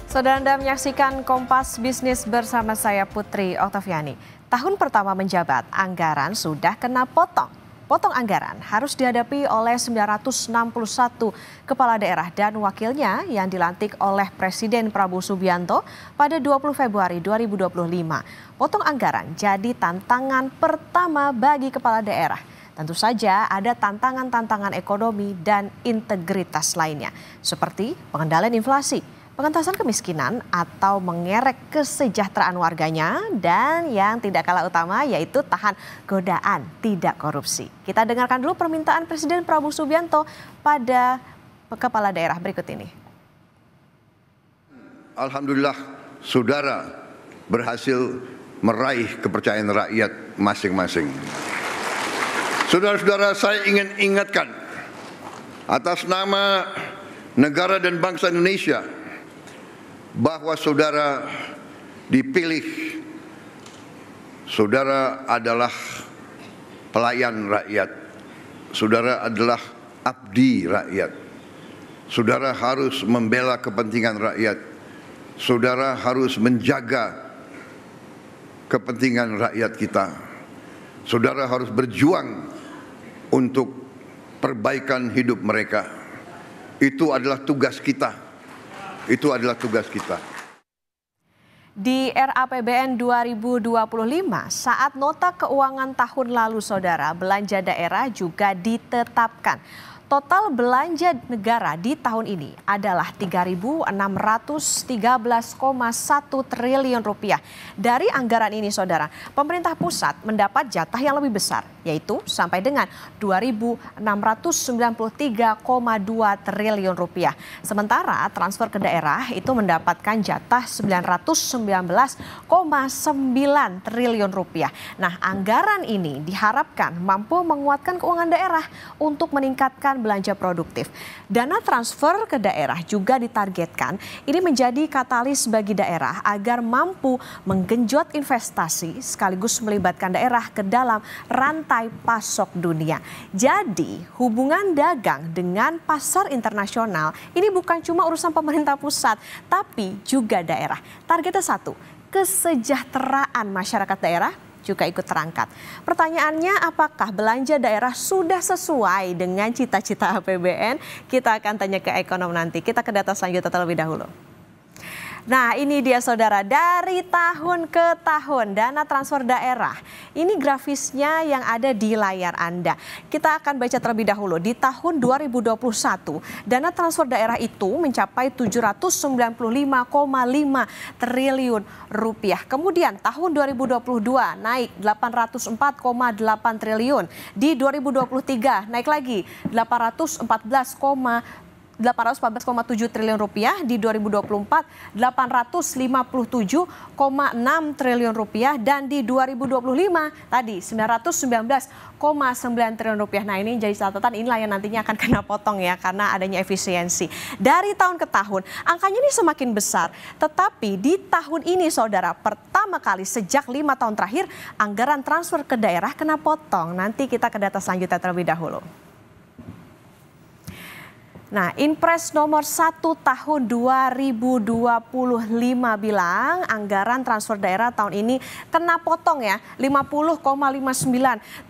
Saudara Anda menyaksikan Kompas Bisnis bersama saya Putri Oktaviani. Tahun pertama menjabat, anggaran sudah kena potong. Potong anggaran harus dihadapi oleh 961 kepala daerah dan wakilnya yang dilantik oleh Presiden Prabowo Subianto pada 20 Februari 2025. Potong anggaran jadi tantangan pertama bagi kepala daerah. Tentu saja ada tantangan-tantangan ekonomi dan integritas lainnya, seperti pengendalian inflasi, pengentasan kemiskinan atau mengerek kesejahteraan warganya, dan yang tidak kalah utama yaitu tahan godaan tidak korupsi. Kita dengarkan dulu permintaan Presiden Prabowo Subianto pada kepala daerah berikut ini. Alhamdulillah, saudara berhasil meraih kepercayaan rakyat masing-masing. Saudara-saudara, saya ingin ingatkan atas nama negara dan bangsa Indonesia bahwa saudara dipilih, saudara adalah pelayan rakyat, saudara adalah abdi rakyat, saudara harus membela kepentingan rakyat, saudara harus menjaga kepentingan rakyat kita, saudara harus berjuang untuk perbaikan hidup mereka. Itu adalah tugas kita. Itu adalah tugas kita. Di RAPBN 2025, saat nota keuangan tahun lalu, saudara, belanja daerah juga ditetapkan. Total belanja negara di tahun ini adalah 3.613,1 triliun rupiah. Dari anggaran ini, saudara, pemerintah pusat mendapat jatah yang lebih besar, yaitu sampai dengan 2.693,2 triliun rupiah. Sementara transfer ke daerah itu mendapatkan jatah 919,9 triliun rupiah. Nah, anggaran ini diharapkan mampu menguatkan keuangan daerah untuk meningkatkan belanja produktif. Dana transfer ke daerah juga ditargetkan ini menjadi katalis bagi daerah agar mampu menggenjot investasi sekaligus melibatkan daerah ke dalam rantai pasok dunia. Jadi hubungan dagang dengan pasar internasional ini bukan cuma urusan pemerintah pusat, tapi juga daerah. Targetnya satu, kesejahteraan masyarakat daerah juga ikut terangkat. Pertanyaannya, apakah belanja daerah sudah sesuai dengan cita-cita APBN? Kita akan tanya ke ekonom nanti. Kita ke data selanjutnya terlebih dahulu. Nah, ini dia saudara, dari tahun ke tahun dana transfer daerah. Ini grafisnya yang ada di layar Anda. Kita akan baca terlebih dahulu. Di tahun 2021, dana transfer daerah itu mencapai 795,5 triliun rupiah. Kemudian tahun 2022 naik 804,8 triliun. Di 2023 naik lagi 814,7 triliun rupiah. Di 2024 857,6 triliun rupiah, dan di 2025 tadi 919,9 triliun rupiah. Nah, ini jadi catatan, inilah yang nantinya akan kena potong ya karena adanya efisiensi. Dari tahun ke tahun angkanya ini semakin besar, tetapi di tahun ini saudara pertama kali sejak 5 tahun terakhir anggaran transfer ke daerah kena potong. Nanti kita ke data selanjutnya terlebih dahulu. Nah, Inpres nomor 1 tahun 2025 bilang anggaran transfer daerah tahun ini kena potong ya 50,59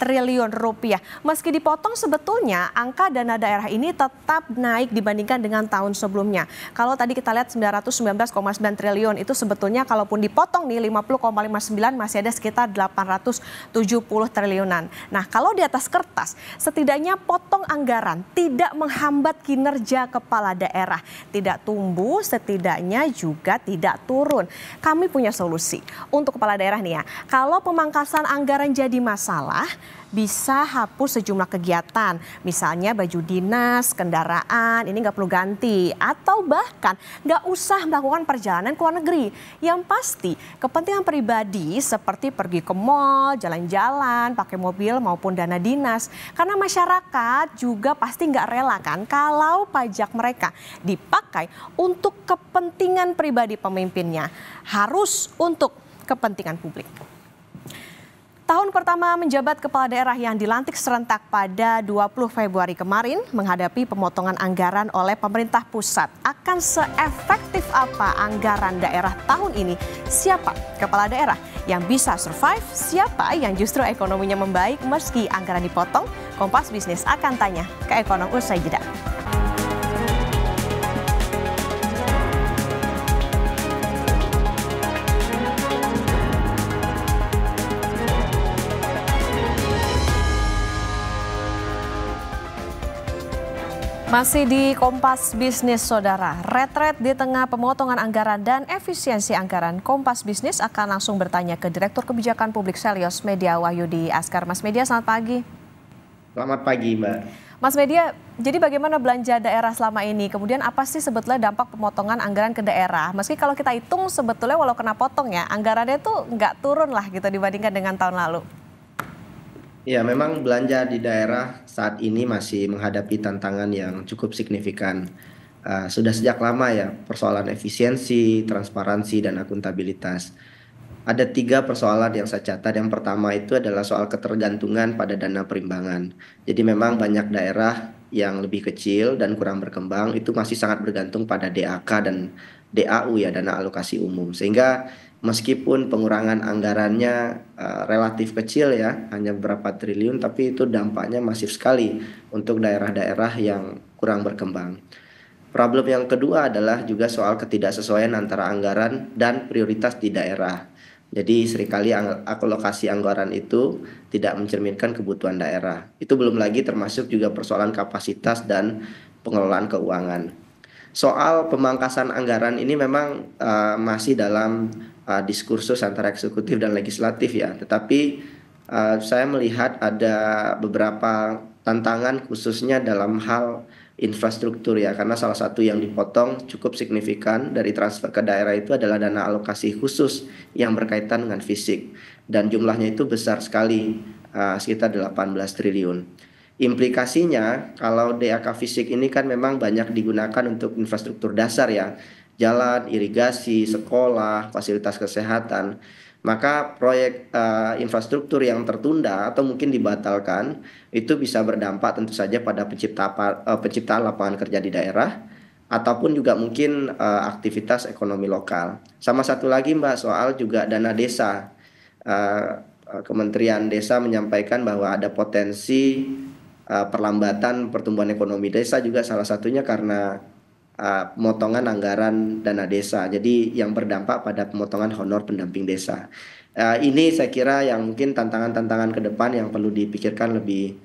triliun rupiah. Meski dipotong sebetulnya angka dana daerah ini tetap naik dibandingkan dengan tahun sebelumnya. Kalau tadi kita lihat 919,9 triliun itu sebetulnya kalaupun dipotong nih 50,59 masih ada sekitar 870 triliunan. Nah, kalau di atas kertas setidaknya potong anggaran tidak menghambat kinerja kepala daerah, tidak tumbuh, setidaknya juga tidak turun. Kami punya solusi untuk kepala daerah nih ya. Kalau pemangkasan anggaran jadi masalah, bisa hapus sejumlah kegiatan, misalnya baju dinas, kendaraan, ini nggak perlu ganti, atau bahkan nggak usah melakukan perjalanan ke luar negeri. Yang pasti kepentingan pribadi seperti pergi ke mall, jalan-jalan, pakai mobil maupun dana dinas. Karena masyarakat juga pasti nggak rela kan kalau pajak mereka dipakai untuk kepentingan pribadi pemimpinnya, harus untuk kepentingan publik. Tahun pertama menjabat kepala daerah yang dilantik serentak pada 20 Februari kemarin menghadapi pemotongan anggaran oleh pemerintah pusat. Akan seefektif apa anggaran daerah tahun ini? Siapa kepala daerah yang bisa survive? Siapa yang justru ekonominya membaik meski anggaran dipotong? Kompas Bisnis akan tanya ke ekonom usai jeda. Masih di Kompas Bisnis, Saudara. Retret di tengah pemotongan anggaran dan efisiensi anggaran. Kompas Bisnis akan langsung bertanya ke Direktur Kebijakan Publik Selyos Media Wahyudi Askar. Mas Media, selamat pagi. Selamat pagi, Mbak. Mas Media, jadi bagaimana belanja daerah selama ini? Kemudian apa sih sebetulnya dampak pemotongan anggaran ke daerah? Meski kalau kita hitung sebetulnya walau kena potong ya, anggarannya tuh nggak turun lah gitu dibandingkan dengan tahun lalu. Ya, memang belanja di daerah saat ini masih menghadapi tantangan yang cukup signifikan. Sudah sejak lama ya, persoalan efisiensi, transparansi, dan akuntabilitas. Ada 3 persoalan yang saya catat. Yang pertama itu adalah soal ketergantungan pada dana perimbangan. Jadi memang banyak daerah yang lebih kecil dan kurang berkembang itu masih sangat bergantung pada DAK dan DAU ya, dana alokasi umum. Sehingga meskipun pengurangan anggarannya relatif kecil ya, hanya beberapa triliun, tapi itu dampaknya masif sekali untuk daerah-daerah yang kurang berkembang. Problem yang kedua adalah juga soal ketidaksesuaian antara anggaran dan prioritas di daerah. Jadi seringkali alokasi anggaran itu tidak mencerminkan kebutuhan daerah. Itu belum lagi termasuk juga persoalan kapasitas dan pengelolaan keuangan. Soal pemangkasan anggaran ini memang masih dalam diskursus antara eksekutif dan legislatif ya. Tetapi saya melihat ada beberapa tantangan khususnya dalam hal infrastruktur ya. Karena salah satu yang dipotong cukup signifikan dari transfer ke daerah itu adalah dana alokasi khusus yang berkaitan dengan fisik. Dan jumlahnya itu besar sekali, sekitar 18 triliun. Implikasinya kalau DAK fisik ini kan memang banyak digunakan untuk infrastruktur dasar ya. Jalan, irigasi, sekolah, fasilitas kesehatan. Maka proyek infrastruktur yang tertunda atau mungkin dibatalkan itu bisa berdampak tentu saja pada penciptaan lapangan kerja di daerah ataupun juga mungkin aktivitas ekonomi lokal. Sama satu lagi Mbak, soal juga dana desa. Kementerian Desa menyampaikan bahwa ada potensi perlambatan pertumbuhan ekonomi desa juga salah satunya karena pemotongan anggaran dana desa. Jadi yang berdampak pada pemotongan honor pendamping desa. Ini saya kira yang mungkin tantangan-tantangan ke depan yang perlu dipikirkan lebih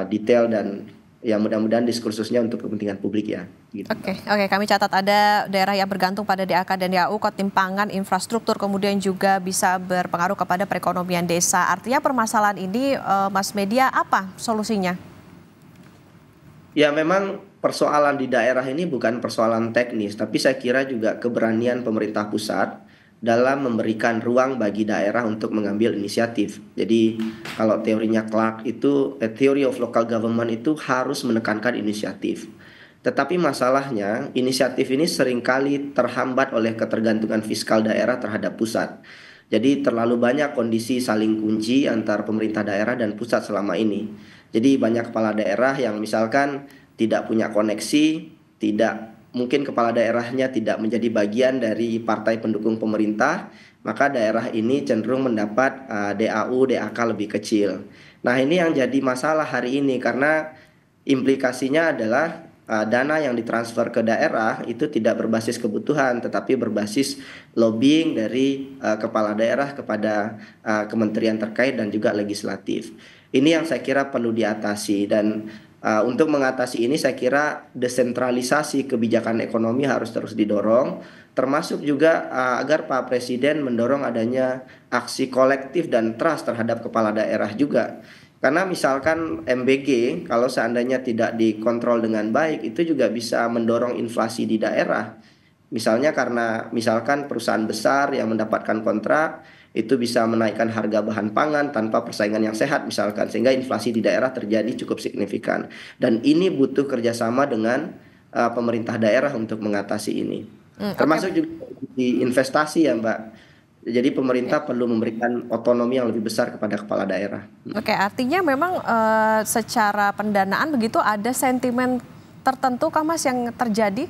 detail dan ya mudah-mudahan diskursusnya untuk kepentingan publik ya. Gitu. Oke, kami catat ada daerah yang bergantung pada DAK dan DAU, ketimpangan infrastruktur kemudian juga bisa berpengaruh kepada perekonomian desa. Artinya permasalahan ini Mas Media apa solusinya? Ya memang persoalan di daerah ini bukan persoalan teknis, tapi saya kira juga keberanian pemerintah pusat dalam memberikan ruang bagi daerah untuk mengambil inisiatif. Jadi kalau teorinya Clark itu, theory of local government itu harus menekankan inisiatif. Tetapi masalahnya inisiatif ini seringkali terhambat oleh ketergantungan fiskal daerah terhadap pusat. Jadi terlalu banyak kondisi saling kunci antar pemerintah daerah dan pusat selama ini. Jadi banyak kepala daerah yang misalkan tidak punya koneksi, mungkin kepala daerahnya tidak menjadi bagian dari partai pendukung pemerintah, maka daerah ini cenderung mendapat DAU, DAK lebih kecil. Nah ini yang jadi masalah hari ini karena implikasinya adalah dana yang ditransfer ke daerah itu tidak berbasis kebutuhan tetapi berbasis lobbying dari kepala daerah kepada kementerian terkait dan juga legislatif. Ini yang saya kira perlu diatasi dan untuk mengatasi ini saya kira desentralisasi kebijakan ekonomi harus terus didorong, termasuk juga agar Pak Presiden mendorong adanya aksi kolektif dan trust terhadap kepala daerah juga. Karena misalkan MBG kalau seandainya tidak dikontrol dengan baik itu juga bisa mendorong inflasi di daerah. Misalnya karena misalkan perusahaan besar yang mendapatkan kontrak itu bisa menaikkan harga bahan pangan tanpa persaingan yang sehat misalkan, sehingga inflasi di daerah terjadi cukup signifikan. Dan ini butuh kerjasama dengan pemerintah daerah untuk mengatasi ini. Termasuk juga di investasi ya Mbak. Jadi pemerintah perlu memberikan otonomi yang lebih besar kepada kepala daerah. Oke, artinya memang secara pendanaan begitu ada sentimen tertentu kah Mas yang terjadi?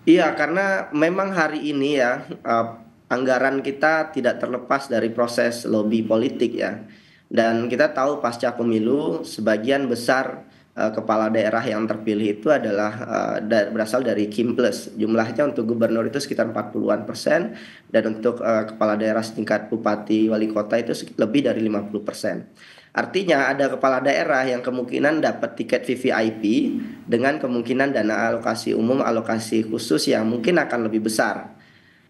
Iya, karena memang hari ini ya, anggaran kita tidak terlepas dari proses lobby politik ya. Dan kita tahu pasca pemilu sebagian besar kepala daerah yang terpilih itu adalah berasal dari Kimples. Jumlahnya untuk gubernur itu sekitar 40-an% dan untuk kepala daerah setingkat bupati wali kota itu lebih dari 50%. Artinya ada kepala daerah yang kemungkinan dapat tiket VVIP dengan kemungkinan dana alokasi umum, alokasi khusus yang mungkin akan lebih besar.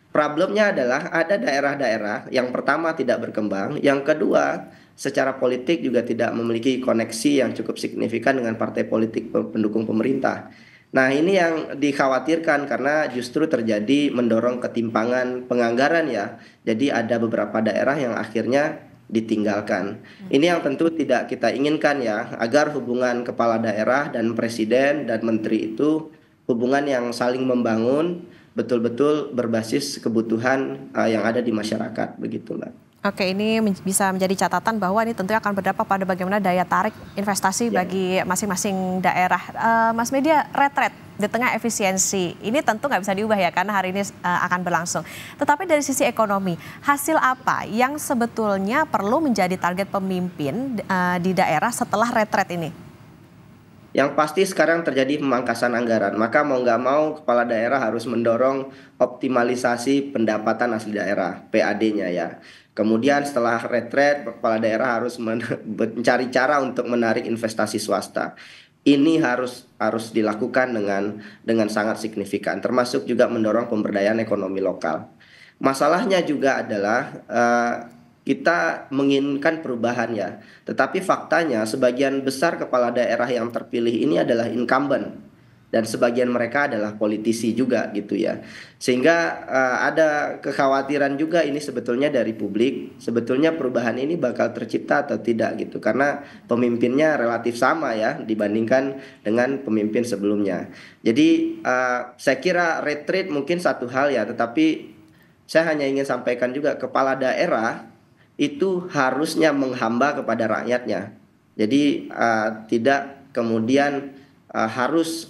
Problemnya adalah ada daerah-daerah yang pertama tidak berkembang, yang kedua secara politik juga tidak memiliki koneksi yang cukup signifikan dengan partai politik pendukung pemerintah. Nah, ini yang dikhawatirkan karena justru terjadi mendorong ketimpangan penganggaran ya. Jadi ada beberapa daerah yang akhirnya ditinggalkan. Ini yang tentu tidak kita inginkan ya, agar hubungan kepala daerah dan presiden dan menteri itu hubungan yang saling membangun, betul-betul berbasis kebutuhan yang ada di masyarakat, begitu Mbak. Oke, ini bisa menjadi catatan bahwa ini tentunya akan berdampak pada bagaimana daya tarik investasi bagi masing-masing daerah. Mas Media, retret di tengah efisiensi, ini tentu nggak bisa diubah ya karena hari ini akan berlangsung. Tetapi dari sisi ekonomi, hasil apa yang sebetulnya perlu menjadi target pemimpin di daerah setelah retret ini? Yang pasti sekarang terjadi pemangkasan anggaran, maka mau nggak mau kepala daerah harus mendorong optimalisasi pendapatan asli daerah, PAD-nya ya. Kemudian setelah retret, kepala daerah harus mencari cara untuk menarik investasi swasta. Ini harus dilakukan dengan sangat signifikan, termasuk juga mendorong pemberdayaan ekonomi lokal. Masalahnya juga adalah kita menginginkan perubahan ya, tetapi faktanya sebagian besar kepala daerah yang terpilih ini adalah incumbent dan sebagian mereka adalah politisi juga gitu ya. Sehingga ada kekhawatiran juga ini sebetulnya dari publik, sebetulnya perubahan ini bakal tercipta atau tidak gitu. Karena pemimpinnya relatif sama ya dibandingkan dengan pemimpin sebelumnya. Jadi saya kira retreat mungkin satu hal ya, tetapi saya hanya ingin sampaikan juga kepala daerah itu harusnya menghamba kepada rakyatnya. Jadi tidak kemudian harus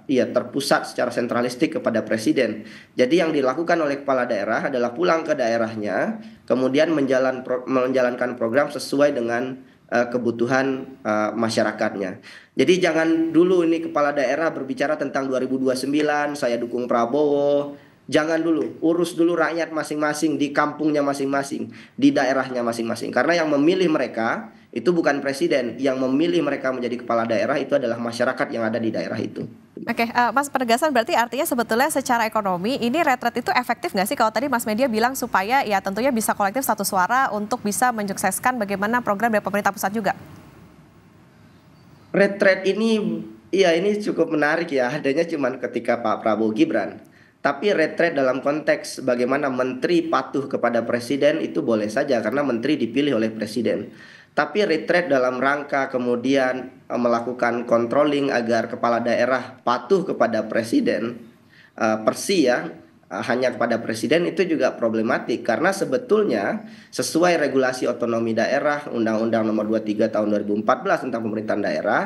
terpusat secara sentralistik kepada presiden. Jadi yang dilakukan oleh kepala daerah adalah pulang ke daerahnya, kemudian menjalankan program sesuai dengan kebutuhan masyarakatnya. Jadi jangan dulu ini kepala daerah berbicara tentang 2029, saya dukung Prabowo. Jangan dulu, urus dulu rakyat masing-masing di kampungnya masing-masing, di daerahnya masing-masing. Karena yang memilih mereka itu bukan presiden, yang memilih mereka menjadi kepala daerah itu adalah masyarakat yang ada di daerah itu. Oke, Mas, penegasan berarti artinya sebetulnya secara ekonomi ini retret itu efektif nggak sih? Kalau tadi Mas Media bilang supaya ya tentunya bisa kolektif satu suara untuk bisa mensukseskan bagaimana program dari pemerintah pusat juga. Retret ini, ya ini cukup menarik ya, adanya cuma ketika Pak Prabowo Gibran. Tapi retret dalam konteks bagaimana menteri patuh kepada presiden itu boleh saja karena menteri dipilih oleh presiden. Tapi retret dalam rangka kemudian melakukan controlling agar kepala daerah patuh kepada presiden, hanya kepada presiden itu juga problematik. Karena sebetulnya sesuai regulasi otonomi daerah Undang-Undang Nomor 23 Tahun 2014 tentang pemerintahan daerah,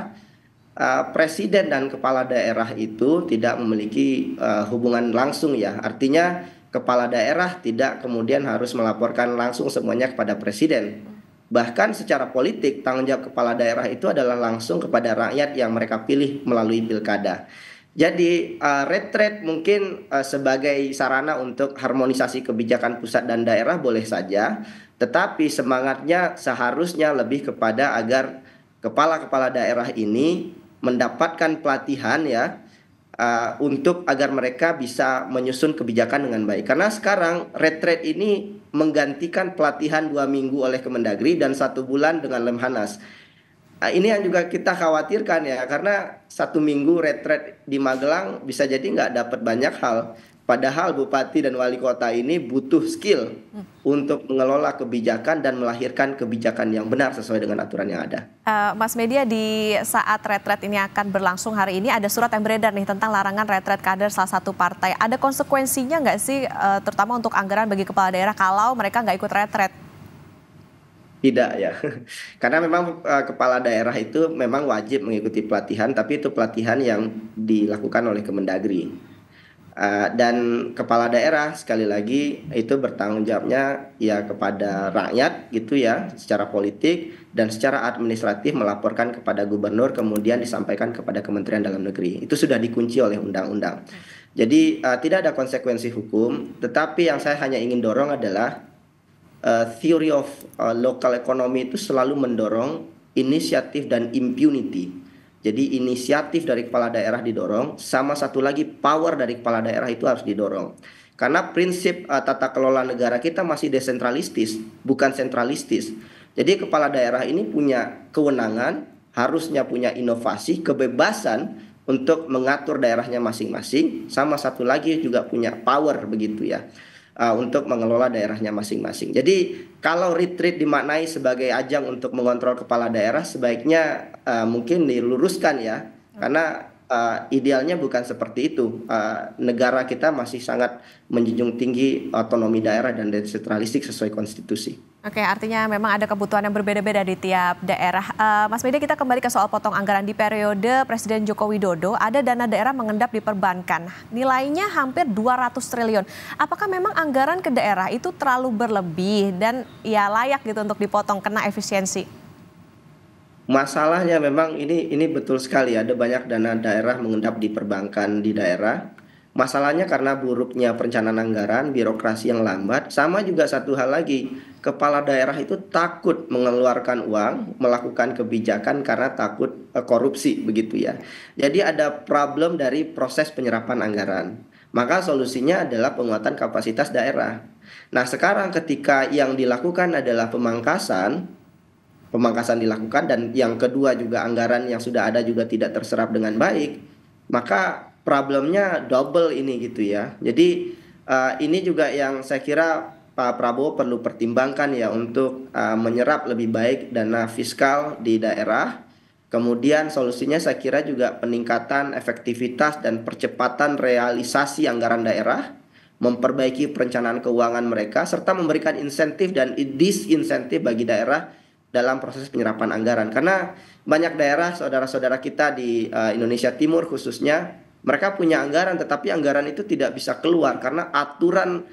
presiden dan kepala daerah itu tidak memiliki hubungan langsung ya. Artinya kepala daerah tidak kemudian harus melaporkan langsung semuanya kepada presiden. Bahkan secara politik tanggung jawab kepala daerah itu adalah langsung kepada rakyat yang mereka pilih melalui pilkada. Jadi retret mungkin sebagai sarana untuk harmonisasi kebijakan pusat dan daerah boleh saja. Tetapi semangatnya seharusnya lebih kepada agar kepala-kepala daerah ini mendapatkan pelatihan ya untuk agar mereka bisa menyusun kebijakan dengan baik. Karena sekarang retret ini menggantikan pelatihan 2 minggu oleh Kemendagri dan 1 bulan dengan Lemhanas. Ini yang juga kita khawatirkan ya, karena 1 minggu retret di Magelang bisa jadi nggak dapat banyak hal. Padahal bupati dan wali kota ini butuh skill untuk mengelola kebijakan dan melahirkan kebijakan yang benar sesuai dengan aturan yang ada. Mas Media, di saat retret ini akan berlangsung hari ini ada surat yang beredar nih tentang larangan retret kader salah satu partai. Ada konsekuensinya nggak sih, terutama untuk anggaran bagi kepala daerah kalau mereka nggak ikut retret? Tidak ya, karena memang kepala daerah itu memang wajib mengikuti pelatihan, tapi itu pelatihan yang dilakukan oleh Kemendagri. Dan kepala daerah sekali lagi itu bertanggung jawabnya ya kepada rakyat gitu ya, secara politik dan secara administratif melaporkan kepada gubernur, kemudian disampaikan kepada Kementerian Dalam Negeri. Itu sudah dikunci oleh undang-undang. Jadi tidak ada konsekuensi hukum, tetapi yang saya hanya ingin dorong adalah theory of local economy itu selalu mendorong inisiatif dan impunity. Jadi inisiatif dari kepala daerah didorong, sama satu lagi power dari kepala daerah itu harus didorong. Karena prinsip tata kelola negara kita masih desentralistis, bukan sentralistis. Jadi kepala daerah ini punya kewenangan, harusnya punya inovasi, kebebasan untuk mengatur daerahnya masing-masing, sama satu lagi juga punya power begitu ya. Untuk mengelola daerahnya masing-masing. Jadi kalau retreat dimaknai sebagai ajang untuk mengontrol kepala daerah, sebaiknya mungkin diluruskan ya, karena idealnya bukan seperti itu. Negara kita masih sangat menjunjung tinggi otonomi daerah dan desentralistik sesuai konstitusi. Oke, artinya memang ada kebutuhan yang berbeda-beda di tiap daerah. Mas Media, kita kembali ke soal potong anggaran. Di periode Presiden Joko Widodo, ada dana daerah mengendap di perbankan. Nilainya hampir 200 triliun. Apakah memang anggaran ke daerah itu terlalu berlebih dan ya layak gitu untuk dipotong, kena efisiensi? Masalahnya memang ini betul sekali, ada banyak dana daerah mengendap di perbankan di daerah. Masalahnya karena buruknya perencanaan anggaran, birokrasi yang lambat, sama juga satu hal lagi, kepala daerah itu takut mengeluarkan uang, melakukan kebijakan karena takut korupsi begitu ya. Jadi ada problem dari proses penyerapan anggaran. Maka solusinya adalah penguatan kapasitas daerah. Nah, sekarang ketika yang dilakukan adalah pemangkasan dilakukan, dan yang kedua juga anggaran yang sudah ada juga tidak terserap dengan baik, maka problemnya double ini gitu ya. Jadi ini juga yang saya kira Pak Prabowo perlu pertimbangkan ya, untuk menyerap lebih baik dana fiskal di daerah. Kemudian solusinya saya kira juga peningkatan efektivitas dan percepatan realisasi anggaran daerah, memperbaiki perencanaan keuangan mereka, serta memberikan insentif dan disinsentif bagi daerah dalam proses penyerapan anggaran. Karena banyak daerah, saudara-saudara kita di Indonesia Timur khususnya, mereka punya anggaran tetapi anggaran itu tidak bisa keluar karena aturan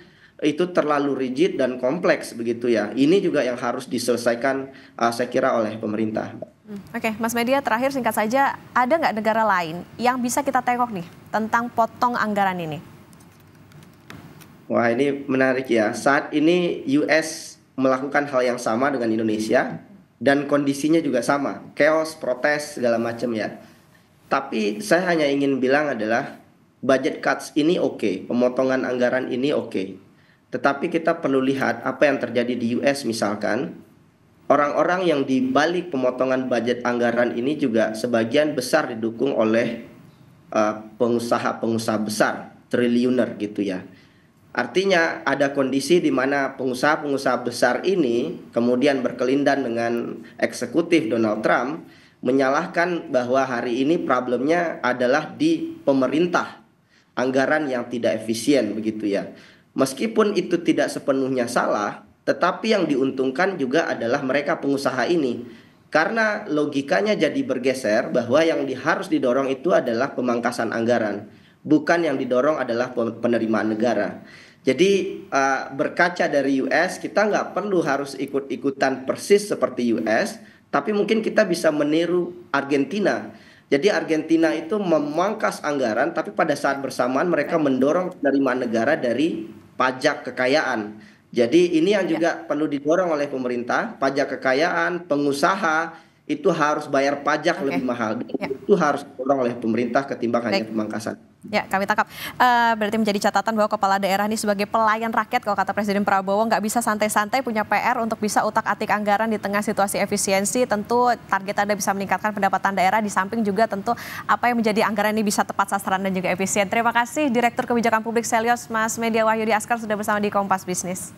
itu terlalu rigid dan kompleks begitu ya. Ini juga yang harus diselesaikan saya kira oleh pemerintah. Oke, Mas Media, terakhir singkat saja, ada nggak negara lain yang bisa kita tengok nih tentang potong anggaran ini? Wah, ini menarik ya. Saat ini US melakukan hal yang sama dengan Indonesia dan kondisinya juga sama, chaos, protes segala macam ya. Tapi saya hanya ingin bilang adalah budget cuts ini oke, pemotongan anggaran ini oke. Tetapi kita perlu lihat apa yang terjadi di US misalkan. Orang-orang yang di balik pemotongan budget anggaran ini juga sebagian besar didukung oleh pengusaha-pengusaha besar, triliuner gitu ya. Artinya ada kondisi di mana pengusaha-pengusaha besar ini kemudian berkelindan dengan eksekutif Donald Trump, menyalahkan bahwa hari ini problemnya adalah di pemerintah, anggaran yang tidak efisien begitu ya. Meskipun itu tidak sepenuhnya salah, tetapi yang diuntungkan juga adalah mereka pengusaha ini. Karena logikanya jadi bergeser bahwa yang harus didorong itu adalah pemangkasan anggaran, bukan yang didorong adalah penerimaan negara. Jadi berkaca dari US, kita nggak perlu harus ikut-ikutan persis seperti US, tapi mungkin kita bisa meniru Argentina. Jadi Argentina itu memangkas anggaran, tapi pada saat bersamaan mereka mendorong penerimaan negara dari pajak kekayaan. Jadi ini yang juga perlu didorong oleh pemerintah, pajak kekayaan, pengusaha, itu harus bayar pajak lebih mahal. Ya. Itu harus didorong oleh pemerintah ketimbang hanya pemangkasan. Ya, kami tangkap. Berarti menjadi catatan bahwa kepala daerah ini sebagai pelayan rakyat, kalau kata Presiden Prabowo, nggak bisa santai-santai, punya PR untuk bisa utak-atik anggaran di tengah situasi efisiensi. Tentu target Anda bisa meningkatkan pendapatan daerah, di samping juga tentu apa yang menjadi anggaran ini bisa tepat sasaran dan juga efisien. Terima kasih Direktur Kebijakan Publik Selyos, Mas Media Wahyudi Askar, sudah bersama di Kompas Bisnis.